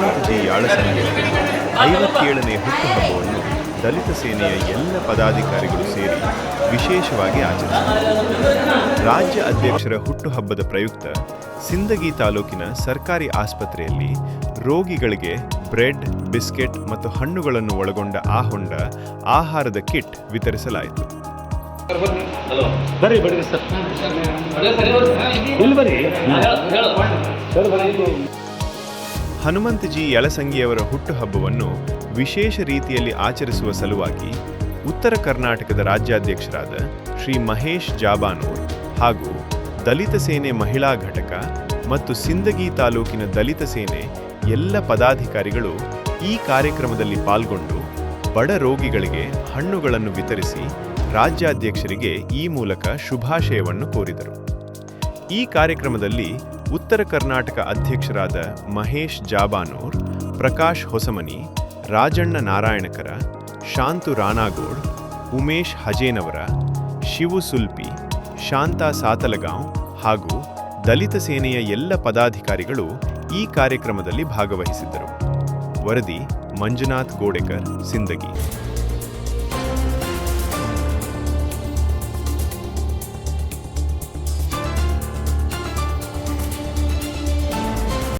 ಹನುಮಂತಜಿ ಯಾಳಸಂಗಿಯವರ 57ನೇ ಹುಟ್ಟುಹಬ್ಬವನ್ನು ದಲಿತ ಸೇನೆಯ ಎಲ್ಲ ಪದಾಧಿಕಾರಿಗಳು ಸೇರಿ ವಿಶೇಷವಾಗಿ ಆಚರಿಸಿದರು. ರಾಜ್ಯ ಅಧ್ಯಕ್ಷರ ಹುಟ್ಟುಹಬ್ಬದ ಪ್ರಯುಕ್ತ ಸಿಂದಗಿ ತಾಲೂಕಿನ ಸರ್ಕಾರಿ ಆಸ್ಪತ್ರೆಯಲ್ಲಿ ರೋಗಿಗಳಿಗೆ ಬ್ರೆಡ್, ಬಿಸ್ಕೆಟ್ ಮತ್ತು ಹಣ್ಣುಗಳನ್ನು ಒಳಗೊಂಡ ಆಹಾರದ ಕಿಟ್ ವಿತರಿಸಲಾಯಿತು. ಹನುಮಂತಜಿ ಯಳಸಂಗಿಯವರ ಹುಟ್ಟುಹಬ್ಬವನ್ನು ವಿಶೇಷ ರೀತಿಯಲ್ಲಿ ಆಚರಿಸುವ ಸಲುವಾಗಿ ಉತ್ತರ ಕರ್ನಾಟಕದ ರಾಜ್ಯಾಧ್ಯಕ್ಷರಾದ ಶ್ರೀ ಮಹೇಶ್ ಜಾಬಾನೂರ್ ಹಾಗೂ ದಲಿತ ಸೇನೆ ಮಹಿಳಾ ಘಟಕ ಮತ್ತು ಸಿಂದಗಿ ತಾಲೂಕಿನ ದಲಿತ ಸೇನೆ ಎಲ್ಲ ಪದಾಧಿಕಾರಿಗಳು ಈ ಕಾರ್ಯಕ್ರಮದಲ್ಲಿ ಪಾಲ್ಗೊಂಡು ಬಡ ರೋಗಿಗಳಿಗೆ ಹಣ್ಣುಗಳನ್ನು ವಿತರಿಸಿ ರಾಜ್ಯಾಧ್ಯಕ್ಷರಿಗೆ ಈ ಮೂಲಕ ಶುಭಾಶಯವನ್ನು ಕೋರಿದರು. ಈ ಕಾರ್ಯಕ್ರಮದಲ್ಲಿ ಉತ್ತರ ಕರ್ನಾಟಕ ಅಧ್ಯಕ್ಷರಾದ ಮಹೇಶ್ ಜಾಬಾನೂರ್, ಪ್ರಕಾಶ್ ಹೊಸಮನಿ, ರಾಜಣ್ಣ ನಾರಾಯಣಕರ, ಶಾಂತು ರಾನಾಗೋಡ್, ಉಮೇಶ್ ಹಜೇನವರ, ಶಿವು ಸುಲ್ಪಿ, ಶಾಂತಾ ಸಾತಲಗಾಂವ್ ಹಾಗೂ ದಲಿತ ಸೇನೆಯ ಎಲ್ಲ ಪದಾಧಿಕಾರಿಗಳು ಈ ಕಾರ್ಯಕ್ರಮದಲ್ಲಿ ಭಾಗವಹಿಸಿದ್ದರು. ವರದಿ ಮಂಜುನಾಥ್ ಗೋಡೆಕರ್, ಸಿಂದಗಿ.